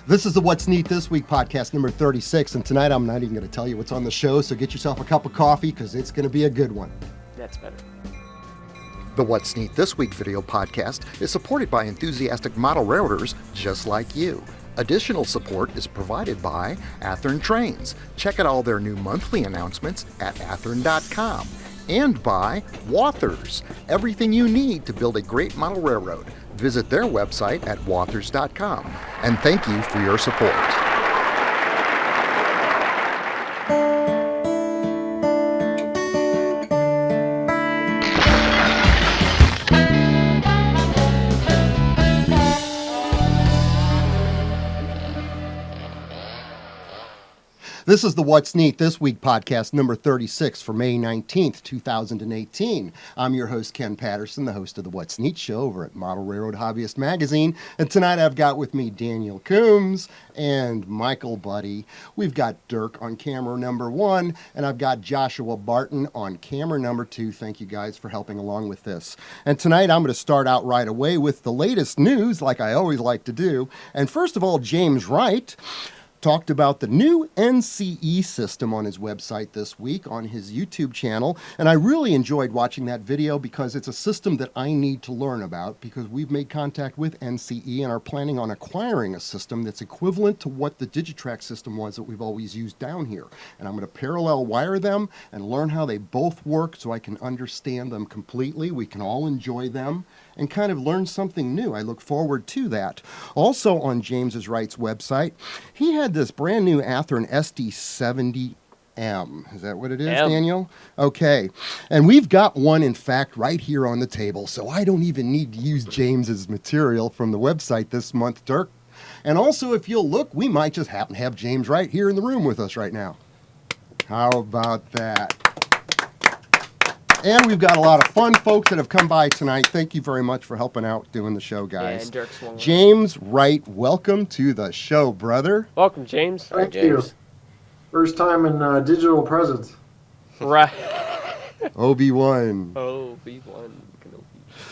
This is the What's Neat This Week podcast number 36, and tonight I'm not even going to tell you what's on the show, so get yourself a cup of coffee because it's going to be a good one. That's better. The What's Neat This Week video podcast is supported by enthusiastic model railroaders just like you. Additional support is provided by Athearn Trains. Check out all their new monthly announcements at athearn.com. And by Walthers, everything you need to build a great model railroad. Visit their website at walthers.com. And thank you for your support. This is the What's Neat This Week podcast number 36 for May 19th, 2018. I'm your host, Ken Patterson, the host of the What's Neat show over at Model Railroad Hobbyist Magazine. And tonight I've got with me Daniel Coombs and Michael Budde. We've got Dirk on camera number 1, and I've got Joshua Barton on camera number 2. Thank you guys for helping along with this. And tonight I'm going to start out right away with the latest news, like I always like to do. And first of all, James Wright talked about the new NCE system on his website this week on his YouTube channel, and I really enjoyed watching that video because it's a system that I need to learn about because we've made contact with NCE and are planning on acquiring a system that's equivalent to what the Digitrax system was that we've always used down here. And I'm going to parallel wire them and learn how they both work so I can understand them completely. We can all enjoy them and kind of learn something new. I look forward to that. Also on James Wright's website, he had this brand new Athearn SD70M. Is that what it is, Daniel? Okay. And we've got one, in fact, right here on the table, so I don't even need to use James's material from the website this month, Dirk. And also, if you'll look, we might just happen to have James Wright here in the room with us right now. How about that? And we've got a lot of fun folks that have come by tonight. Thank you very much for helping out doing the show, guys. Yeah, and Dirk swung James Wright, welcome to the show, brother. Welcome, James. Thank you. First time in digital presence. Right. Obi-Wan. Obi-Wan.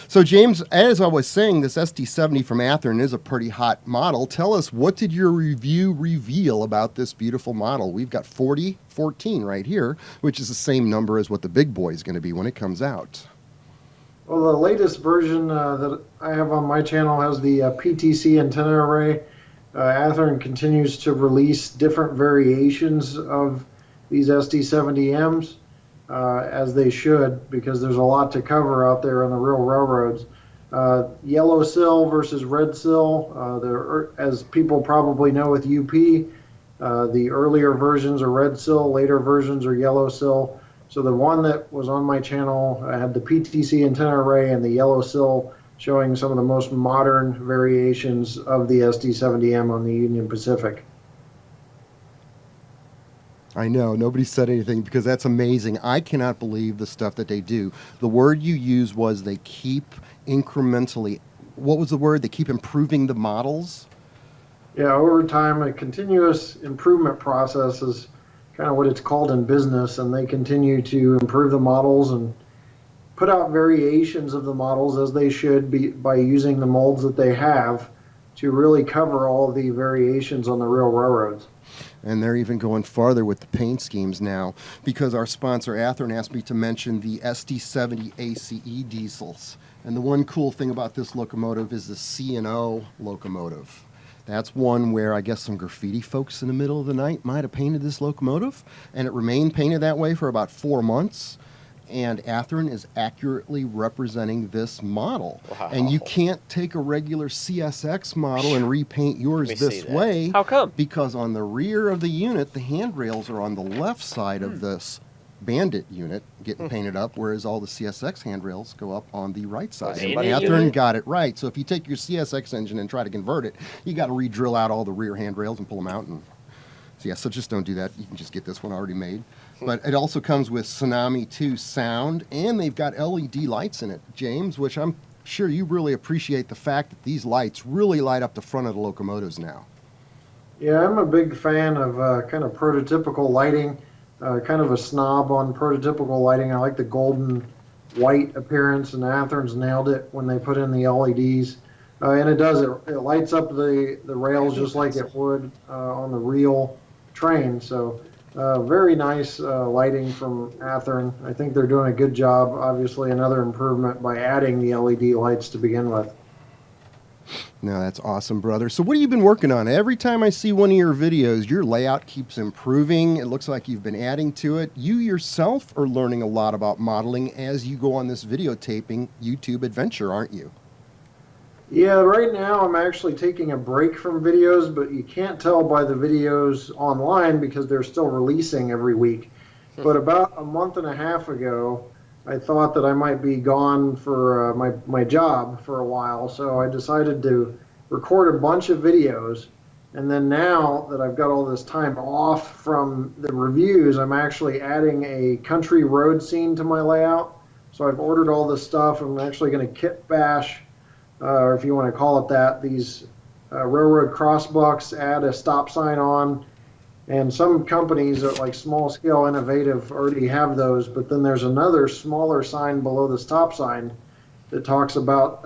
So, James, as I was saying, this SD70 from Athearn is a pretty hot model. Tell us, what did your review reveal about this beautiful model? We've got 4014 right here, which is the same number as what the big boy is going to be when it comes out. Well, the latest version that I have on my channel has the PTC antenna array. Athearn continues to release different variations of these SD70Ms. As they should, because there's a lot to cover out there on the real railroads. Yellow sill versus red sill. As people probably know with UP, the earlier versions are red sill, later versions are yellow sill. So the one that was on my channel had the PTC antenna array and the yellow sill, showing some of the most modern variations of the SD70M on the Union Pacific. I know, nobody said anything because that's amazing. I cannot believe the stuff that they do. The word you used was they keep incrementally, what was the word? They keep improving the models? Yeah, over time, a continuous improvement process is kind of what it's called in business, and they continue to improve the models and put out variations of the models as they should be by using the molds that they have to really cover all the variations on the real railroads. And they're even going farther with the paint schemes now because our sponsor Athearn asked me to mention the SD70 ACE diesels. And the one cool thing about this locomotive is the C&O locomotive. That's one where I guess some graffiti folks in the middle of the night might have painted this locomotive, and it remained painted that way for about 4 months. And Athearn is accurately representing this model. Wow. And you can't take a regular CSX model and repaint yours this way. How come? Because on the rear of the unit, the handrails are on the left side of this Bandit unit getting painted up, whereas all the CSX handrails go up on the right side. And Athearn got it right. So if you take your CSX engine and try to convert it, you got to re-drill out all the rear handrails and pull them out. And so, yeah, so just don't do that. You can just get this one already made. But it also comes with Tsunami 2 sound, and they've got LED lights in it, James, which I'm sure you really appreciate the fact that these lights really light up the front of the locomotives now. Yeah, I'm a big fan of kind of prototypical lighting, kind of a snob on prototypical lighting. I like the golden white appearance, and Athearn's nailed it when they put in the LEDs. And it does, it lights up the rails just like it would on the real train. So very nice lighting from Athearn. I think they're doing a good job. Obviously, another improvement by adding the LED lights to begin with. No, that's awesome, brother. So what have you been working on? Every time I see one of your videos, your layout keeps improving. It looks like you've been adding to it. You yourself are learning a lot about modeling as you go on this videotaping YouTube adventure, aren't you? Yeah, right now I'm actually taking a break from videos, but you can't tell by the videos online because they're still releasing every week. But about a month and a half ago, I thought that I might be gone for my job for a while, so I decided to record a bunch of videos. And then now that I've got all this time off from the reviews, I'm actually adding a country road scene to my layout. So I've ordered all this stuff. I'm actually going to kit bash or if you want to call it that, these railroad crossbucks, add a stop sign on. And some companies like Small Scale Innovative already have those, but then there's another smaller sign below the stop sign that talks about,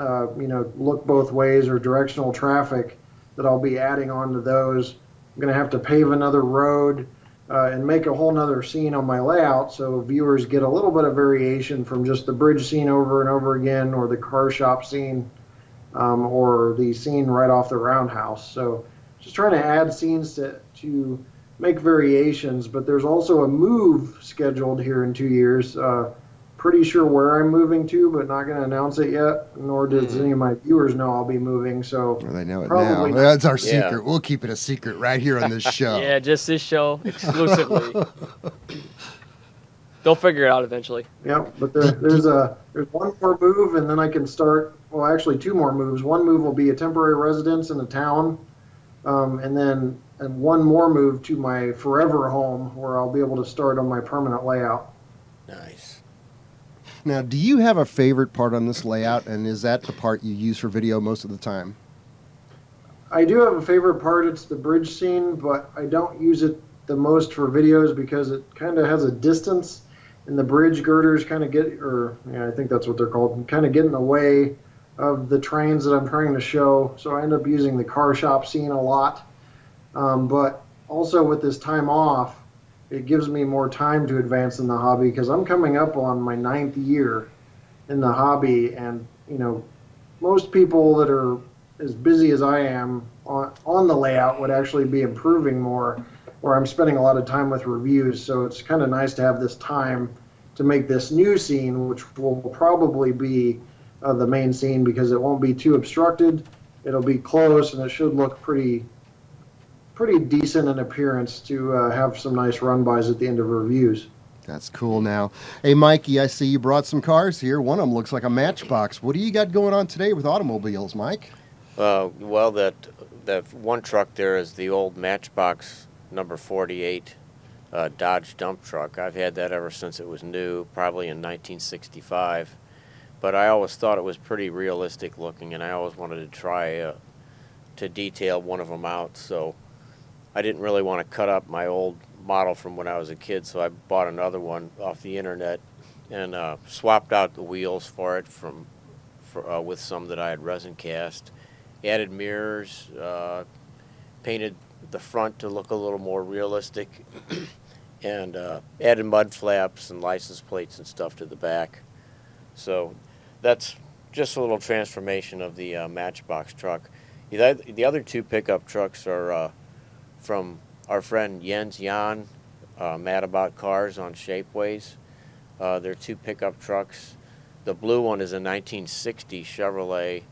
look both ways or directional traffic that I'll be adding on to those. I'm going to have to pave another road and make a whole nother scene on my layout so viewers get a little bit of variation from just the bridge scene over and over again or the car shop scene. Or the scene right off the roundhouse. So just trying to add scenes to make variations, but there's also a move scheduled here in 2 years. Pretty sure where I'm moving to, but not going to announce it yet, nor does any of my viewers know I'll be moving. So Well, they know it probably now. That's our Yeah. secret. We'll keep it a secret right here on this show. Yeah, just this show exclusively. They'll figure it out eventually. Yep, but there's one more move, and then I can start. Well, actually, two more moves. One move will be a temporary residence in a town, and one more move to my forever home, where I'll be able to start on my permanent layout. Nice. Now, do you have a favorite part on this layout, and is that the part you use for video most of the time? I do have a favorite part. It's the bridge scene, but I don't use it the most for videos because it kind of has a distance, and the bridge girders kind of I think that's what they're called, kind of get in the way of the trains that I'm trying to show. So I end up using the car shop scene a lot. But also with this time off, it gives me more time to advance in the hobby because I'm coming up on my 9th year in the hobby. And, most people that are as busy as I am on the layout would actually be improving more, where I'm spending a lot of time with reviews. So it's kind of nice to have this time to make this new scene, which will probably be the main scene because it won't be too obstructed. It'll be close, and it should look pretty decent in appearance to have some nice run-bys at the end of reviews. That's cool now. Hey, Mikey, I see you brought some cars here. One of them looks like a Matchbox. What do you got going on today with automobiles, Mike? Well, that one truck there is the old Matchbox number 48 Dodge dump truck. I've had that ever since it was new, probably in 1965. But I always thought it was pretty realistic looking, and I always wanted to try to detail one of them out. So I didn't really want to cut up my old model from when I was a kid, so I bought another one off the internet and swapped out the wheels for it with some that I had resin cast. Added mirrors, painted the front to look a little more realistic, and added mud flaps and license plates and stuff to the back. So that's just a little transformation of the Matchbox truck. The other two pickup trucks are from our friend Jan, Mad About Cars on Shapeways. They're two pickup trucks. The blue one is a 1960 Chevrolet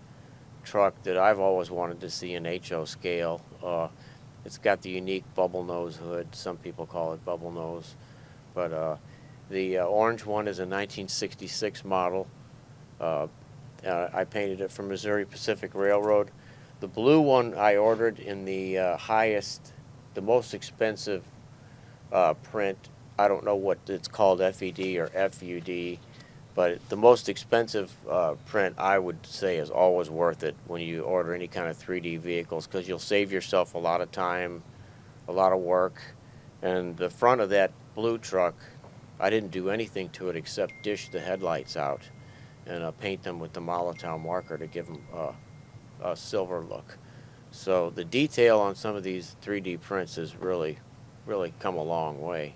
truck that I've always wanted to see in HO scale. It's got the unique bubble nose hood. Some people call it bubble nose. But the orange one is a 1966 model. I painted it from Missouri Pacific Railroad. The blue one I ordered in the the most expensive print. I don't know what it's called, FED or FUD, but the most expensive print I would say is always worth it when you order any kind of 3D vehicles, because you'll save yourself a lot of time, a lot of work. And the front of that blue truck, I didn't do anything to it except dish the headlights out and paint them with the Molotov marker to give them silver look. So the detail on some of these 3D prints has really come a long way.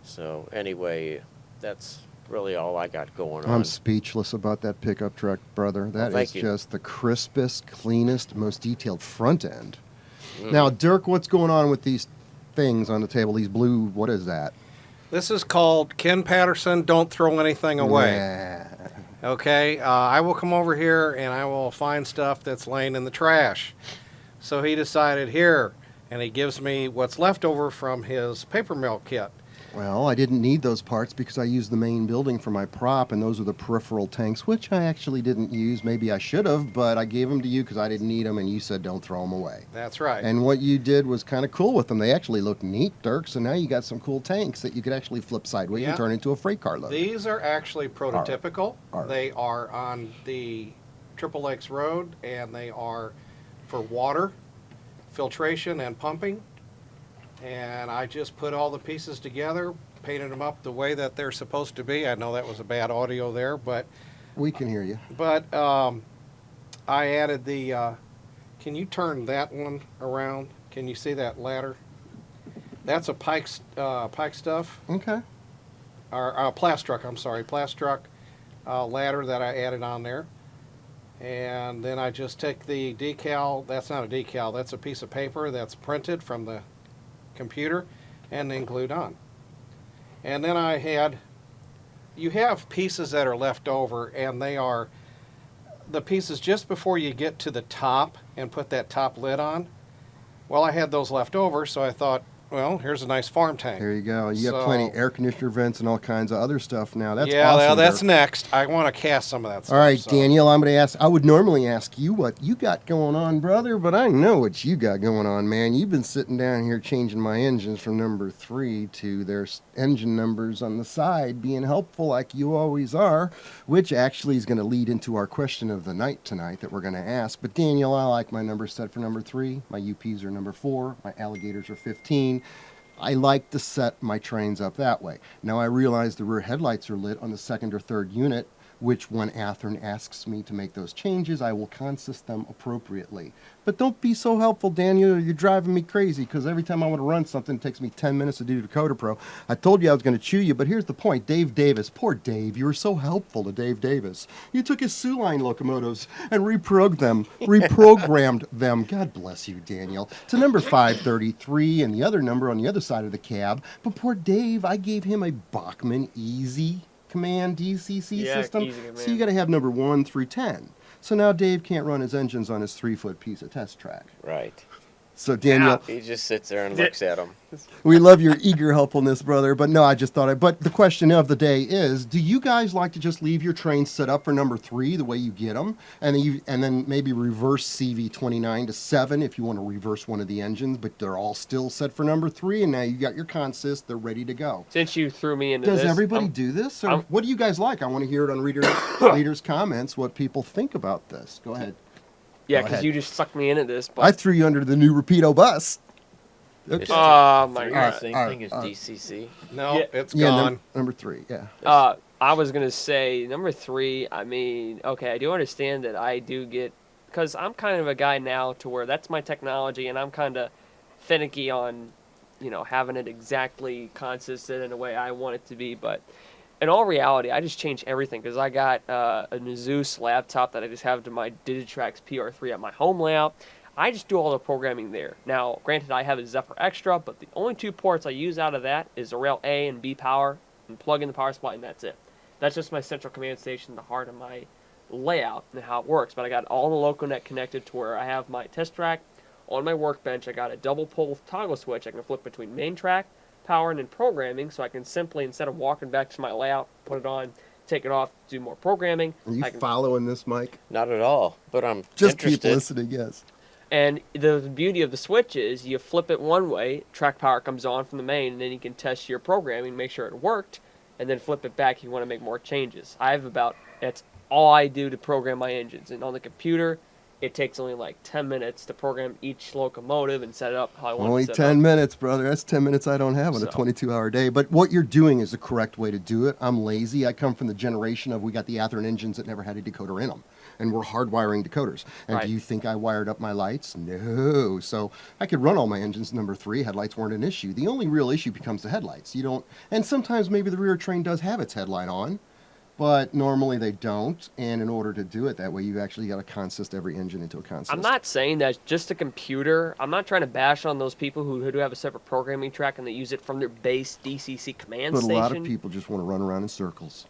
So anyway, that's really all I got going on. I'm speechless about that pickup truck, brother. That is just the crispest, cleanest, most detailed front end. Now, Dirk, what's going on with these things on the table? These blue, what is that? This is called Ken Patterson, Don't Throw Anything Away. Yeah. Okay, I will come over here and I will find stuff that's laying in the trash. So he decided here, and he gives me what's left over from his paper mill kit. Well, I didn't need those parts because I used the main building for my prop, and those are the peripheral tanks, which I actually didn't use. Maybe I should have, but I gave them to you because I didn't need them, and you said don't throw them away. That's right. And what you did was kind of cool with them. They actually look neat, Dirk, so now you got some cool tanks that you could actually flip sideways and turn into a freight car load. These are actually prototypical. All right. They are on the Triple Lakes Road, and they are for water, filtration, and pumping. And I just put all the pieces together, painted them up the way that they're supposed to be. I know that was a bad audio there, but We can hear you. But I added the, can you turn that one around? Can you see that ladder? That's a pike stuff, Okay. or Plastruck, I'm sorry, Plastruck ladder that I added on there. And then I just take the decal, that's not a decal, that's a piece of paper that's printed from the computer and then glued on. And then I had, you have pieces that are left over, and they are the pieces just before you get to the top and put that top lid on. Well, I had those left over, so I thought, well, here's a nice farm tank. There you go. You got plenty of air conditioner vents and all kinds of other stuff now. That's yeah, awesome. that's Dirk. next. I want to cast some of that stuff. All right, so. Daniel, I'm going to ask, I would normally ask you what you got going on, brother, but I know what you got going on, man. You've been sitting down here changing my engines from number 3 to their engine numbers on the side, being helpful like you always are, which actually is going to lead into our question of the night tonight that we're going to ask. But Daniel, I like my number set for number 3. My UPs are number 4. My alligators are 15. I like to set my trains up that way. Now I realize the rear headlights are lit on the second or third unit, which when Athearn asks me to make those changes, I will consist them appropriately. But don't be so helpful, Daniel. You're driving me crazy because every time I want to run something, it takes me 10 minutes to do Dakota Pro. I told you I was going to chew you, but here's the point. Dave Davis, poor Dave, you were so helpful to Dave Davis. You took his Sioux Line locomotives and reprogrammed them. God bless you, Daniel. To number 533 and the other number on the other side of the cab. But poor Dave, I gave him a Bachmann Easy Command DCC system. Easy Command. So you got to have number 1 through 10. So now Dave can't run his engines on his 3-foot piece of test track. Right. So Daniel, He just sits there and looks at them. we love your eager helpfulness, brother. But no, I just thought but the question of the day is, do you guys like to just leave your trains set up for number 3 the way you get them? And then maybe reverse CV29 to 7 if you want to reverse one of the engines, but they're all still set for number 3, and now you got your consist, they're ready to go. Since you threw me into Does this, everybody do this? Or what do you guys like? I want to hear it on readers' comments, what people think about this. Go ahead. yeah, Go because ahead. you just sucked me into this. But I threw you under the new Rapido bus. Okay. oh my You're god. the same thing as DCC. No, Yeah. it's Yeah, gone. number 3, yeah. I was gonna say number 3. I mean, okay, I do understand that I do get, because I'm kind of a guy now to where that's my technology, and I'm kind of finicky on, having it exactly consistent in the way I want it to be. But in all reality, I just changed everything because I got a Zeus laptop that I just have to my Digitrax PR3 at my home layout. I just do all the programming there. Now, granted, I have a Zephyr Extra, but the only 2 ports I use out of that is the rail A and B power, and plug in the power supply, and that's it. That's just my central command station, the heart of my layout and how it works. But I got all the LocoNet connected to where I have my test track. On my workbench, I got a double pole toggle switch. I can flip between main track, power, and then programming, so I can simply, instead of walking back to my layout, put it on, take it off, do more programming. Are you following this, Mike? Not at all, but I'm Just interested. keep listening, yes. And the beauty of the switch is you flip it one way, track power comes on from the main, and then you can test your programming, make sure it worked, and then flip it back if you want to make more changes. That's all I do to program my engines. And on the computer, it takes only like 10 minutes to program each locomotive and set it up how I want Only it set 10 up. minutes, brother. That's 10 minutes I don't have on a So. 22-hour day. But what you're doing is the correct way to do it. I'm lazy. I come from the generation of we got the Athearn engines that never had a decoder in them. and we're hardwiring decoders. And Right. do you think I wired up my lights? No. So I could run all my engines number 3. Headlights weren't an issue. The only real issue becomes the headlights. You don't, and sometimes maybe the rear train does have its headlight on, but normally they don't. And in order to do it that way, you actually got to consist every engine into a consist. I'm not saying that just a computer. I'm not trying to bash on those people who do have a separate programming track and they use it from their base DCC command But a station. lot of people just want to run around in circles.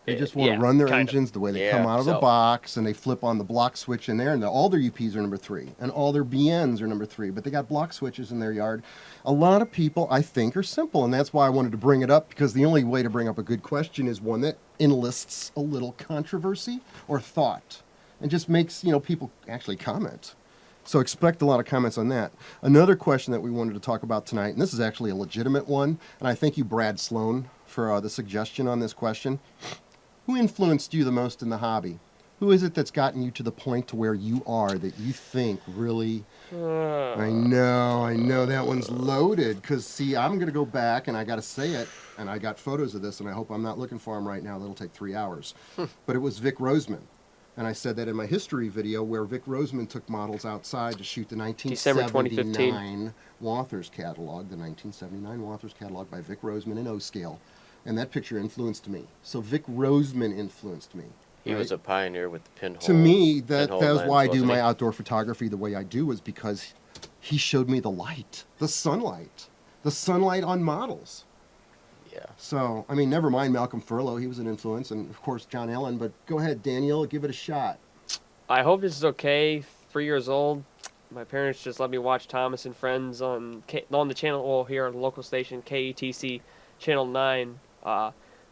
They just Yeah, want to run their kind of. engines the way they Yeah, come out of the so- box, and they flip on the block switch in there, and all their UPs are number 3, and all their BNs are number 3, but they got block switches in their yard. A lot of people, I think, are simple, and that's why I wanted to bring it up, because the only way to bring up a good question is one that enlists a little controversy or thought, and just makes, people actually comment. So expect a lot of comments on that. Another question that we wanted to talk about tonight, and this is actually a legitimate one, and I thank you, Brad Sloan, for the suggestion on this question. Who influenced you the most in the hobby? Who is it that's gotten you to the point to where you are that you think really... I know that one's loaded, because, see, I'm going to go back, and I got to say it, and I got photos of this, and I hope I'm not looking for them right now. That'll take 3 hours. But it was Vic Roseman. And I said that in my history video, where Vic Roseman took models outside to shoot the December 2015. 1979 Walthers catalog, the 1979 Walthers catalog by Vic Roseman in O-scale. And that picture influenced me. So Vic Roseman influenced me. He was a pioneer with the pinhole. To me, that pinhole was lens, why I do wasn't my he? outdoor photography the way I do, is because he showed me the light, the sunlight on models. Yeah. So, I mean, never mind Malcolm Furlow. He was an influence, and of course John Allen. But go ahead, Daniel, give it a shot. I hope this is okay. 3 years old. My parents just let me watch Thomas and Friends on the channel, well, here on the local station, KETC Channel 9,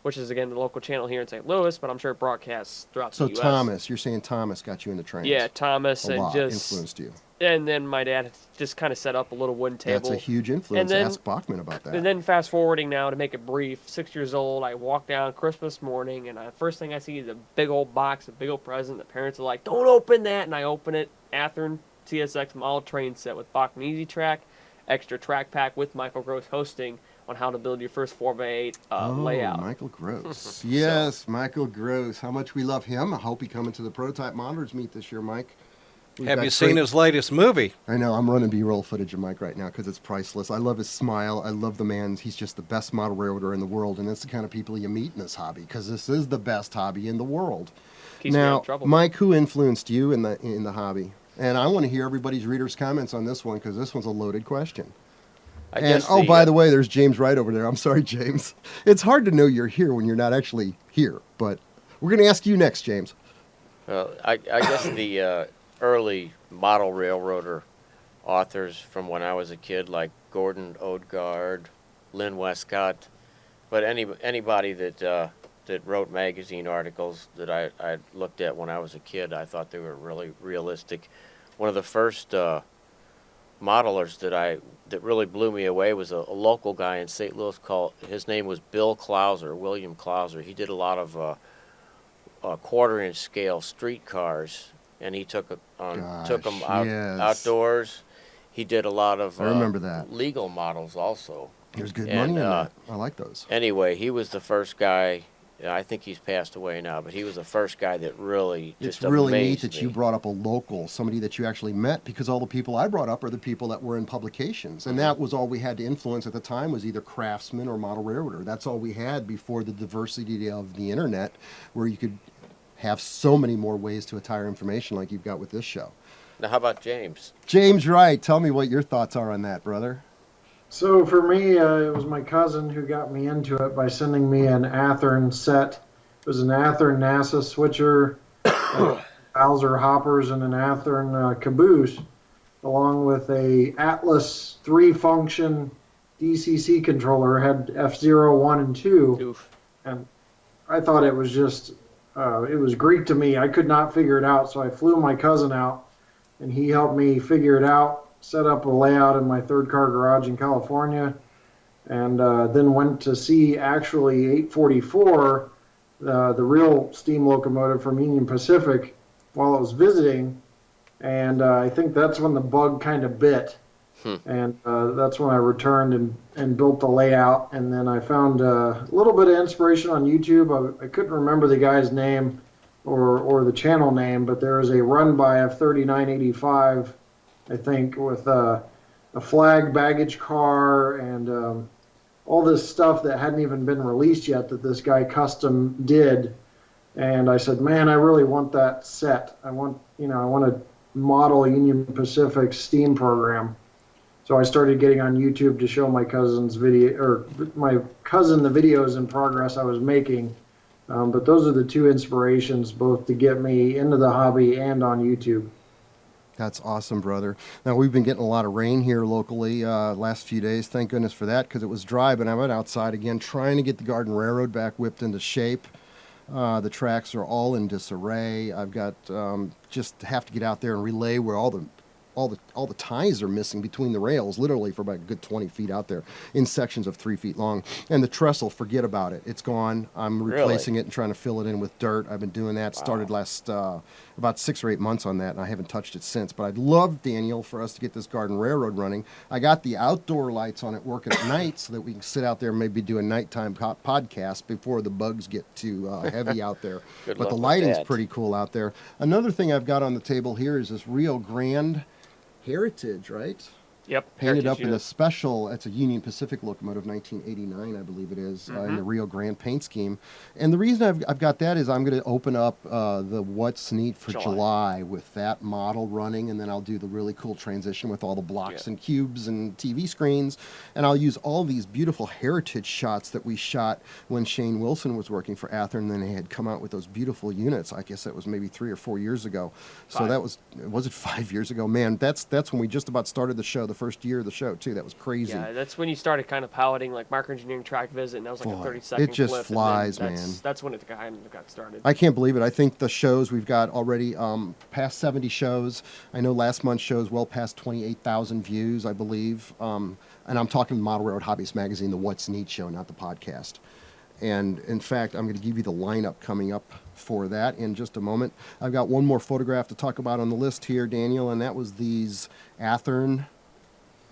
which is, again, the local channel here in St. Louis, but I'm sure it broadcasts throughout So the U.S. Thomas, you're saying Thomas got you into trains? Yeah, Thomas, a and lot just... influenced you. And then my dad just kind of set up a little wooden table. That's a huge influence. And then- Ask Bachman about that. And then fast forwarding now to make it brief, 6 years old, I walk down Christmas morning, and the first thing I see is a big old box, a big old present. The parents are like, "Don't open that!" And I open it. Athearn TSX model train set with Bachman Easy Track, extra track pack with Michael Gross hosting on how to build your first 4x8 layout. Michael Gross. Yes, Michael Gross. How much we love him. I hope he coming to the Prototype Monitors meet this year, Mike. We've Have got you seen great- his latest movie? I know. I'm running B-roll footage of Mike right now because it's priceless. I love his smile. I love the man. He's just the best model railroader in the world, and that's the kind of people you meet in this hobby, because this is the best hobby in the world. Keeps me out Now, of trouble. Mike, who influenced you in the hobby? And I want to hear everybody's readers' comments on this one, because this one's a loaded question. I And guess by the way, there's James Wright over there. I'm sorry, James. It's hard to know you're here when you're not actually here, but we're going to ask you next, James. I guess the early model railroader authors from when I was a kid, like Gordon Odegaard, Lynn Westcott, but anybody that wrote magazine articles that I looked at when I was a kid, I thought they were really realistic. One of the first modelers that really blew me away was a local guy in St. Louis his name was William Clauser. He did a lot of quarter-inch scale streetcars, and he took them out yes. outdoors. He did a lot of I remember that. legal models also. There's good And, money in that. I like those. Anyway, he was the first guy. I think he's passed away now, but he was the first guy that really It's just really neat amazed that me. you brought up a local, somebody that you actually met, because all the people I brought up are the people that were in publications. And that was all we had to influence at the time, was either craftsman or model railroader. That's all we had before the diversity of the internet, where you could have so many more ways to attire information like you've got with this show. Now, how about James? James Wright, tell me what your thoughts are on that, brother. So for me, it was my cousin who got me into it by sending me an Athearn set. It was an Athearn NASA switcher, Bowser hoppers, and an Athearn caboose, along with a Atlas 3-function DCC controller. It had F0, 1, and 2. Oof. And I thought it was just, it was Greek to me. I could not figure it out, so I flew my cousin out, and he helped me figure it out, set up a layout in my third-car garage in California, and then went to see actually 844, the real steam locomotive from Union Pacific, while I was visiting, and I think that's when the bug kind of bit. And that's when I returned and built the layout. And then I found a little bit of inspiration on YouTube. I couldn't remember the guy's name, or the channel name, but there is a run by of 3985, I think, with a flag baggage car and all this stuff that hadn't even been released yet that this guy custom did. And I said, man, I really want that set. I want to model Union Pacific steam program. So I started getting on YouTube to show my cousin the videos in progress I was making. But those are the two inspirations, both to get me into the hobby and on YouTube. That's awesome, brother. Now, we've been getting a lot of rain here locally last few days. Thank goodness for that, because it was dry, but I went outside again trying to get the Garden Railroad back whipped into shape. The tracks are all in disarray. I've got just have to get out there and relay where all the ties are missing between the rails, literally for about a good 20 feet out there in sections of 3 feet long. And the trestle, forget about it. It's gone. I'm replacing it and trying to fill it in with dirt. I've been doing that. Wow. Started last about 6 or 8 months on that, and I haven't touched it since. But I'd love, Daniel, for us to get this Garden Railroad running. I got the outdoor lights on it working at night so that we can sit out there and maybe do a nighttime podcast before the bugs get too heavy out there. Good But luck the with lighting's that. pretty cool out there. Another thing I've got on the table here is this Rio Grande Heritage, right? Yep. Painted Heritage up in a unit. special, it's a Union Pacific locomotive, 1989, I believe it is, in the Mm-hmm. Rio Grande paint scheme. And the reason I've got that is I'm going to open up the What's Neat for July with that model running, and then I'll do the really cool transition with all the blocks and cubes and TV screens. And I'll use all these beautiful heritage shots that we shot when Shane Wilson was working for Athearn, and then they had come out with those beautiful units. I guess that was maybe 3 or 4 years ago. So 5. that was it 5 years ago? Man, that's when we just about started the show, the first year of the show, too. That was crazy. Yeah, that's when you started kind of piloting like Marker Engineering Track Visit, and that was like Boy, a 30-second it just clip, and then flies, that's, man. That's when it kind of got started. I can't believe it. I think the shows we've got already past 70 shows. I know last month's shows well past 28,000 views, I believe. And I'm talking Model Railroad Hobbyist Magazine, the What's Neat show, not the podcast. And in fact, I'm going to give you the lineup coming up for that in just a moment. I've got one more photograph to talk about on the list here, Daniel, and that was these Athearn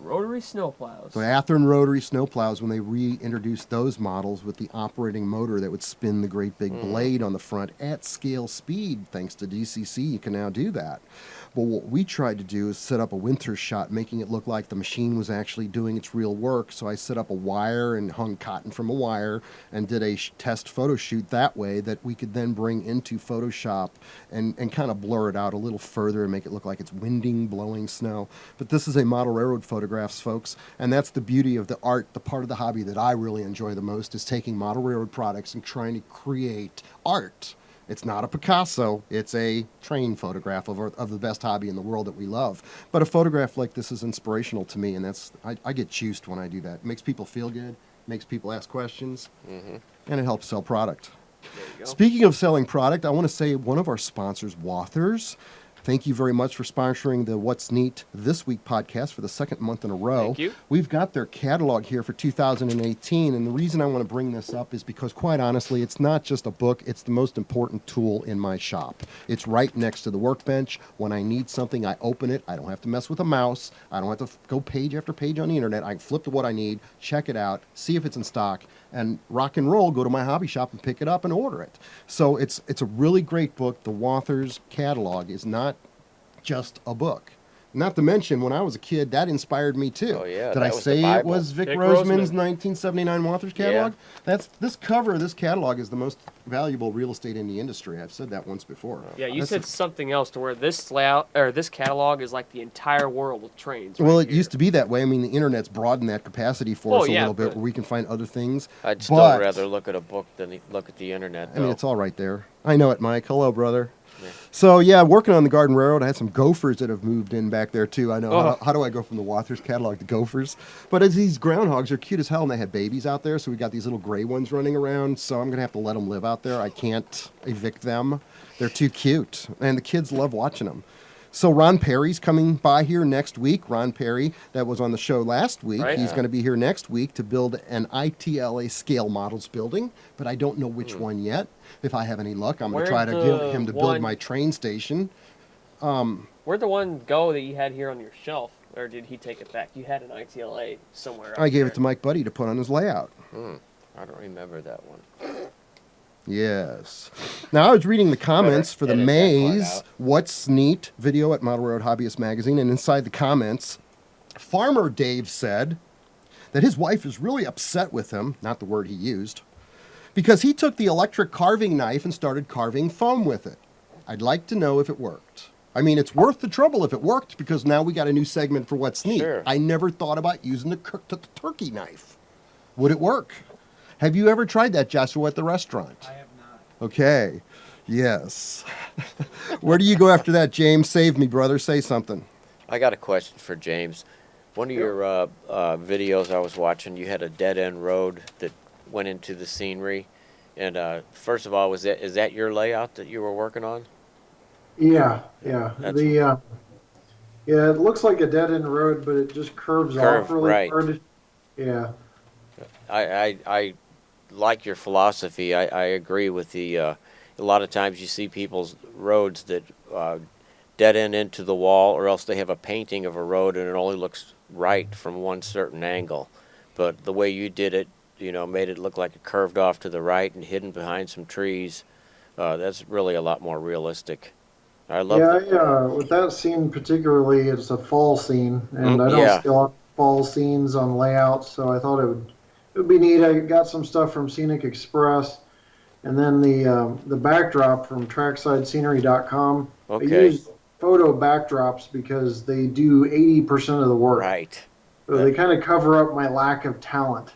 Rotary snowplows. So Athearn Rotary snowplows, when they reintroduced those models with the operating motor that would spin the great big blade on the front at scale speed, thanks to DCC, you can now do that. But what we tried to do is set up a winter shot, making it look like the machine was actually doing its real work. So I set up a wire and hung cotton from a wire and did a test photo shoot that way that we could then bring into Photoshop and kind of blur it out a little further and make it look like it's winding, blowing snow. But this is a model railroad photographs, folks, and that's the beauty of the art. The part of the hobby that I really enjoy the most is taking model railroad products and trying to create art. It's not a Picasso, it's a train photograph of the best hobby in the world that we love. But a photograph like this is inspirational to me, and I get juiced when I do that. It makes people feel good, makes people ask questions, and it helps sell product. There you go. Speaking of selling product, I want to say one of our sponsors, Walthers. Thank you very much for sponsoring the What's Neat This Week podcast for the second month in a row. Thank you. We've got their catalog here for 2018, and the reason I want to bring this up is because, quite honestly, it's not just a book, it's the most important tool in my shop. It's right next to the workbench. When I need something, I open it. I don't have to mess with a mouse. I don't have to go page after page on the internet. I can flip to what I need, check it out, see if it's in stock, and rock and roll, go to my hobby shop and pick it up and order it. So it's a really great book. The Walthers catalog is not just a book. Not to mention, when I was a kid, that inspired me too. Oh, yeah, Did that I was the say it Bible. was Vic Vic Roseman's Roseman. 1979 Walthers catalog? That's this cover of this catalog is the most valuable real estate in the industry. I've said that once before. Yeah, you That's said something else to where this layout or this catalog is like the entire world with trains. Well, right it used to be that way. I mean, the internet's broadened that capacity for Well, us a yeah, little bit, but- where we can find other things. I'd still But- rather look at a book than look at the internet, I mean, though. it's all right there. I know it, Mike. Hello, brother. Yeah. So, yeah, working on the Garden Railroad, I had some gophers that have moved in back there, too. I know. Oh. How do I go from the Walthers catalog to gophers? But as these groundhogs are cute as hell, and they have babies out there, so we got these little gray ones running around, so I'm going to have to let them live out there. I can't evict them. They're too cute, and the kids love watching them. So Ron Perry's coming by here next week. Ron Perry, that was on the show last week. Right. He's going to be here next week to build an ITLA scale models building, but I don't know which one yet. If I have any luck, I'm going to try to Where'd get the him to build one- my train station. Where'd the one go that you had here on your shelf? Or did he take it back? You had an ITLA somewhere. I gave it to Mike Budde to put on his layout. I don't remember that one. Yes. Now, I was reading the comments for the edit that part Maze out. What's Neat video at Model Railroad Hobbyist Magazine, and inside the comments, Farmer Dave said that his wife is really upset with him, not the word he used, because he took the electric carving knife and started carving foam with it. I'd like to know if it worked. I mean, it's worth the trouble if it worked, because now we got a new segment for What's Neat. Sure. I never thought about using the turkey knife. Would it work? Have you ever tried that, Joshua, at the restaurant? I have not. Okay. Yes. Where do you go after that, James? Save me, brother. Say something. I got a question for James. One of your videos I was watching, you had a dead-end road that went into the scenery. And first of all, is that your layout that you were working on? Yeah. That's- Yeah, it looks like a dead end road, but it just curves off really right. hard. Yeah. I like your philosophy. I agree with the. A lot of times you see people's roads that dead end into the wall, or else they have a painting of a road and it only looks right from one certain angle. But the way you did it, made it look like it curved off to the right and hidden behind some trees. That's really a lot more realistic. I love that. Yeah. With that scene particularly, it's a fall scene, and I don't yeah. see a lot of fall scenes on layouts, so I thought it would be neat. I got some stuff from Scenic Express, and then the backdrop from TracksideScenery.com. I Okay. use photo backdrops because they do 80% of the work. Right. So they kind of cover up my lack of talent.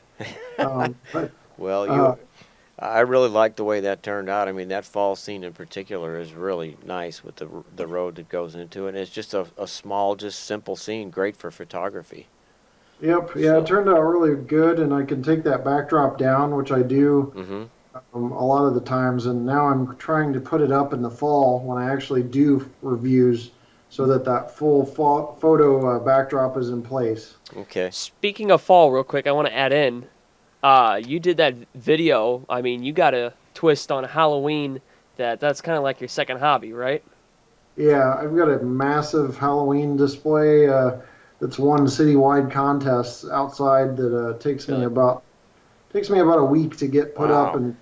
But Well, I really like the way that turned out. I mean, that fall scene in particular is really nice with the road that goes into it. And it's just a small, just simple scene, great for photography. Yep, yeah, it turned out really good, and I can take that backdrop down, which I do Mm-hmm. a lot of the times. And now I'm trying to put it up in the fall when I actually do reviews, so that full photo backdrop is in place. Okay. Speaking of fall, real quick, I want to add in. You did that video. I mean, you got a twist on Halloween. That's kind of like your second hobby, right? Yeah, I've got a massive Halloween display that's won citywide contests outside that takes me about a week to get put up Wow. and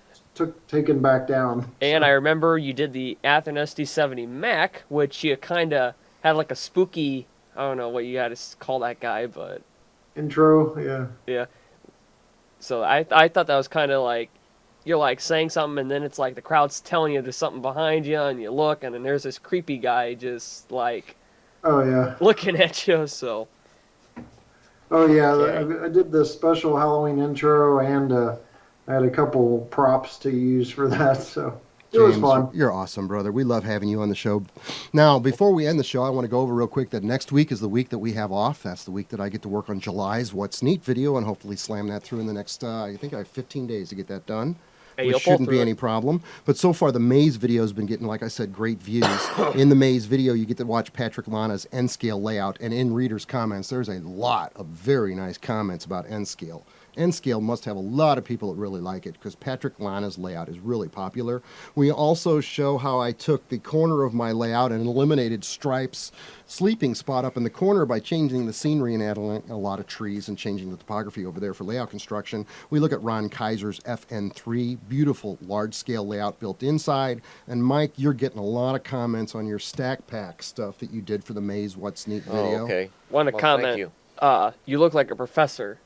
taken back down. And I remember you did the Athearn SD70 Mac, which you kind of had like a spooky. I don't know what you had to call that guy, but Intro, yeah. yeah. So I thought that was kind of like you're like saying something, and then it's like the crowd's telling you there's something behind you, and you look, and then there's this creepy guy just like Oh yeah. looking at you. So Oh yeah. Okay. I did the special Halloween intro, and I had a couple props to use for that, so it was James, fun. you're awesome, brother. We love having you on the show. Now, before we end the show, I want to go over real quick that next week is the week that we have off. That's the week that I get to work on July's What's Neat video and hopefully slam that through in the next, I think I have 15 days to get that done. Hey, Which you'll pull shouldn't be through any it. problem. But so far, the Maze video has been getting, like I said, great views. In the Maze video, you get to watch Patrick Lana's N-scale layout. And in readers' comments, there's a lot of very nice comments about N-scale. N-scale must have a lot of people that really like it because Patrick Lana's layout is really popular. We also show how I took the corner of my layout and eliminated Stripe's sleeping spot up in the corner by changing the scenery and adding a lot of trees and changing the topography over there for layout construction. We look at Ron Kaiser's FN3, beautiful large-scale layout built inside. And Mike, you're getting a lot of comments on your stack pack stuff that you did for the Maze What's Neat video. Oh, okay. want to Well, comment. Thank you. You look like a professor.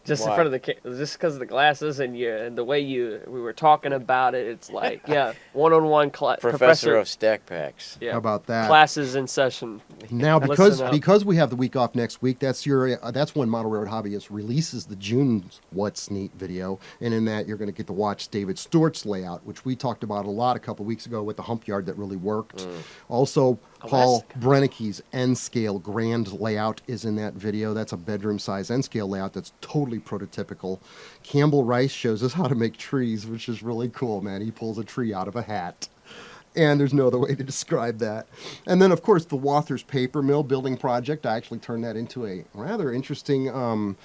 Just in Why? front of just because of the glasses and the way we were talking about it, it's like one-on-one Professor of stack packs. yeah, How about that? classes in session. Now, Listen up. because we have the week off next week, that's when Model Railroad Hobbyist releases the June What's Neat video, and in that you're going to get to watch David Stewart's layout, which we talked about a lot a couple weeks ago with the hump yard that really worked. Also, Paul Brennicke's N-scale grand layout is in that video. That's a bedroom size N-scale layout that's totally prototypical. Campbell Rice shows us how to make trees, which is really cool, man. He pulls a tree out of a hat. And there's no other way to describe that. And then, of course, the Walthers paper mill building project. I actually turned that into a rather interesting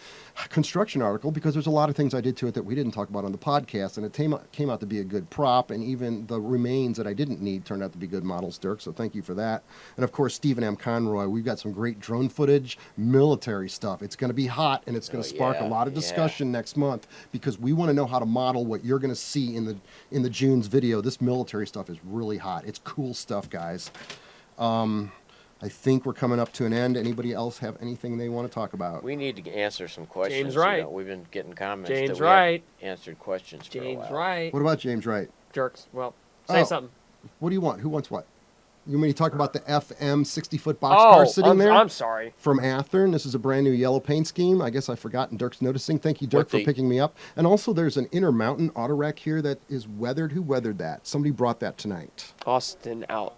construction article because there's a lot of things I did to it that we didn't talk about on the podcast, and it came out to be a good prop, and even the remains that I didn't need turned out to be good models, Dirk, so thank you for that. And, of course, Stephen M. Conroy, we've got some great drone footage, military stuff. It's going to be hot, and it's going to spark a lot of discussion next month because we want to know how to model what you're going to see in the June's video. This military stuff is really hot. It's cool stuff, guys. I think we're coming up to an end. Anybody else have anything they want to talk about? We need to answer some questions. James Wright. You know, we've been getting comments James that we Wright. haven't answered questions for a James while. Wright. What about James Wright? Dirk's. Well, say Oh. something. What do you want? Who wants what? You mean to talk about the FM 60-foot boxcar sitting there? I'm sorry. From Athearn. This is a brand new yellow paint scheme. I guess I forgot, and Dirk's noticing. Thank you, Dirk, for picking me up. And also, there's an Intermountain auto rack here that is weathered. Who weathered that? Somebody brought that tonight. Austin out.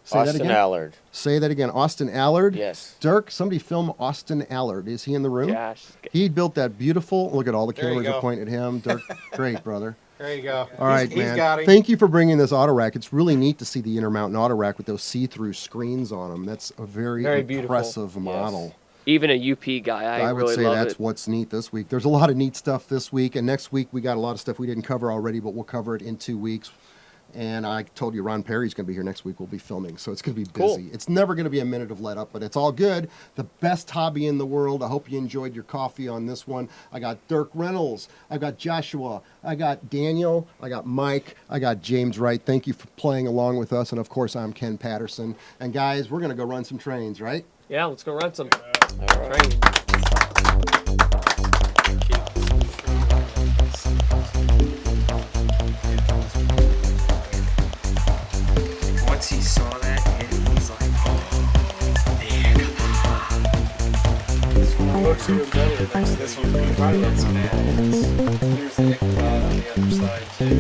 Say that Austin again. Allard. Say that again. Austin Allard? Yes. Dirk, somebody film Austin Allard. Is he in the room? Josh. He built that beautiful. Look at all the There you cameras are go. pointing at him. Dirk, great, brother. There you go. All right, He's man. got him. Thank you for bringing this auto rack. It's really neat to see the Intermountain auto rack with those see-through screens on them. That's a very beautiful. impressive model. Even a UP guy. I would really say love that's it. what's neat this week. There's a lot of neat stuff this week, and next week we got a lot of stuff we didn't cover already, but we'll cover it in 2 weeks. And I told you Ron Perry's going to be here next week. We'll be filming, so it's going to be busy. Cool. It's never going to be a minute of let up, but it's all good. The best hobby in the world. I hope you enjoyed your coffee on this one. I got Dirk Reynolds. I got Joshua. I got Daniel. I got Mike. I got James Wright. Thank you for playing along with us. And, of course, I'm Ken Patterson. And, guys, we're going to go run some trains, right? Yeah, let's go run some All right. trains. Once he saw that hit, he was like, oh, man. Looks even better next to this one. Probably that's bad. There's the Ichabod on the other side too.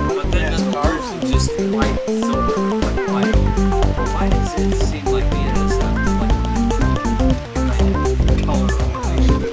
But then the cars are just white, silver, like white. Why does it seem like the NSF is like color they should have?